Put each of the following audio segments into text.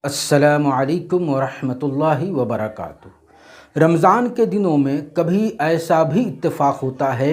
السلام علیکم ورحمۃ اللہ وبرکاتہ۔ رمضان کے دنوں میں کبھی ایسا بھی اتفاق ہوتا ہے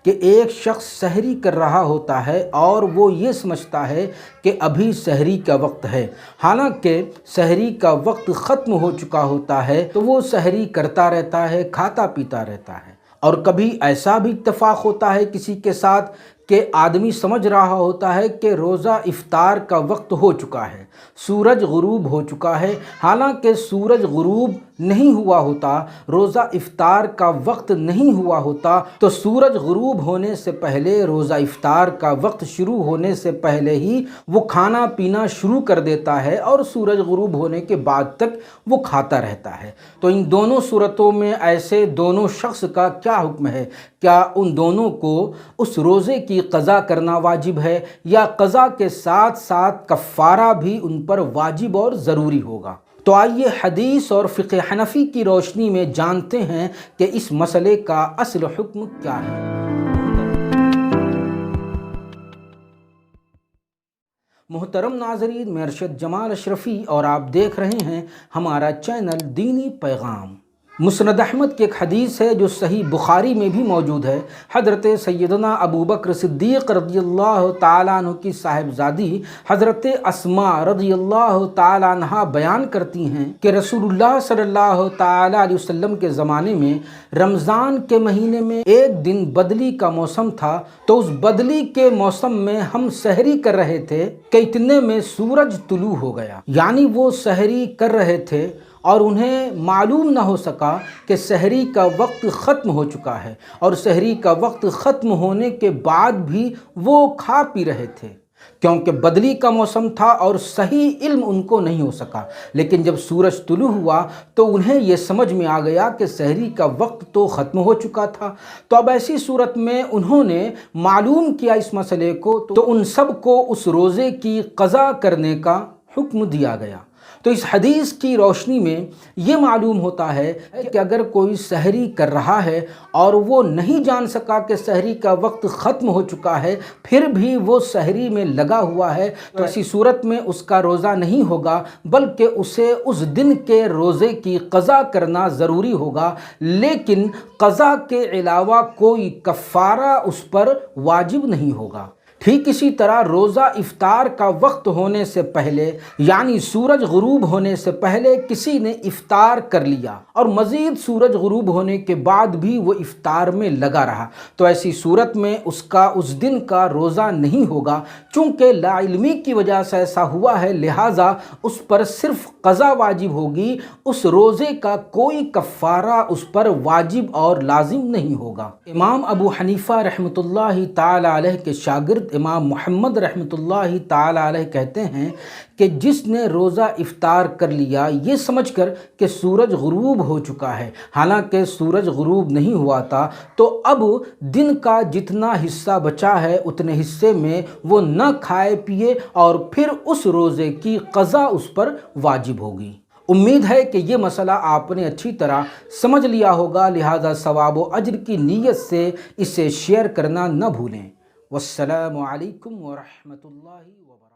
کہ ایک شخص سحری کر رہا ہوتا ہے اور وہ یہ سمجھتا ہے کہ ابھی سحری کا وقت ہے، حالانکہ سحری کا وقت ختم ہو چکا ہوتا ہے، تو وہ سحری کرتا رہتا ہے، کھاتا پیتا رہتا ہے۔ اور کبھی ایسا بھی اتفاق ہوتا ہے کسی کے ساتھ کہ آدمی سمجھ رہا ہوتا ہے کہ روزہ افطار کا وقت ہو چکا ہے، سورج غروب ہو چکا ہے، حالانکہ سورج غروب نہیں ہوا ہوتا، روزہ افطار کا وقت نہیں ہوا ہوتا، تو سورج غروب ہونے سے پہلے، روزہ افطار کا وقت شروع ہونے سے پہلے ہی وہ کھانا پینا شروع کر دیتا ہے اور سورج غروب ہونے کے بعد تک وہ کھاتا رہتا ہے۔ تو ان دونوں صورتوں میں ایسے دونوں شخص کا کیا حکم ہے؟ کیا ان دونوں کو اس روزے کی قضا کرنا واجب ہے یا قضا کے ساتھ ساتھ کفارہ بھی ان پر واجب اور ضروری ہوگا؟ تو آئیے حدیث اور فقہ حنفی کی روشنی میں جانتے ہیں کہ اس مسئلے کا اصل حکم کیا ہے۔ محترم ناظرین، میں ارشد جمال اشرفی اور آپ دیکھ رہے ہیں ہمارا چینل دینی پیغام۔ مسند احمد کی ایک حدیث ہے جو صحیح بخاری میں بھی موجود ہے۔ حضرت سیدنا ابو بکر صدیق رضی اللہ تعالیٰ عنہ کی صاحبزادی حضرت اسماء رضی اللہ تعالیٰ عنہ بیان کرتی ہیں کہ رسول اللہ صلی اللہ تعالیٰ علیہ وسلم کے زمانے میں رمضان کے مہینے میں ایک دن بدلی کا موسم تھا، تو اس بدلی کے موسم میں ہم سحری کر رہے تھے کہ اتنے میں سورج طلوع ہو گیا، یعنی وہ سحری کر رہے تھے اور انہیں معلوم نہ ہو سکا کہ سحری کا وقت ختم ہو چکا ہے، اور سحری کا وقت ختم ہونے کے بعد بھی وہ کھا پی رہے تھے، کیونکہ بدلی کا موسم تھا اور صحیح علم ان کو نہیں ہو سکا۔ لیکن جب سورج طلوع ہوا تو انہیں یہ سمجھ میں آ گیا کہ سحری کا وقت تو ختم ہو چکا تھا۔ تو اب ایسی صورت میں انہوں نے معلوم کیا اس مسئلے کو، تو ان سب کو اس روزے کی قضا کرنے کا حکم دیا گیا۔ تو اس حدیث کی روشنی میں یہ معلوم ہوتا ہے کہ اگر کوئی سحری کر رہا ہے اور وہ نہیں جان سکا کہ سحری کا وقت ختم ہو چکا ہے، پھر بھی وہ سحری میں لگا ہوا ہے، تو ایسی صورت میں اس کا روزہ نہیں ہوگا، بلکہ اسے اس دن کے روزے کی قضا کرنا ضروری ہوگا، لیکن قضا کے علاوہ کوئی کفارہ اس پر واجب نہیں ہوگا۔ ٹھیک اسی طرح روزہ افطار کا وقت ہونے سے پہلے، یعنی سورج غروب ہونے سے پہلے کسی نے افطار کر لیا اور مزید سورج غروب ہونے کے بعد بھی وہ افطار میں لگا رہا، تو ایسی صورت میں اس کا اس دن کا روزہ نہیں ہوگا، چونکہ لا علمی کی وجہ سے ایسا ہوا ہے، لہٰذا اس پر صرف قضا واجب ہوگی، اس روزے کا کوئی کفارہ اس پر واجب اور لازم نہیں ہوگا۔ امام ابو حنیفہ رحمۃ اللہ تعالی علیہ کے شاگرد امام محمد رحمۃ اللہ تعالی علیہ کہتے ہیں کہ جس نے روزہ افطار کر لیا یہ سمجھ کر کہ سورج غروب ہو چکا ہے، حالانکہ سورج غروب نہیں ہوا تھا، تو اب دن کا جتنا حصہ بچا ہے اتنے حصے میں وہ نہ کھائے پیے، اور پھر اس روزے کی قضا اس پر واجب ہوگی۔ امید ہے کہ یہ مسئلہ آپ نے اچھی طرح سمجھ لیا ہوگا، لہذا ثواب و اجر کی نیت سے اسے شیئر کرنا نہ بھولیں۔ والسلام علیکم ورحمۃ اللہ وبرکاتہ۔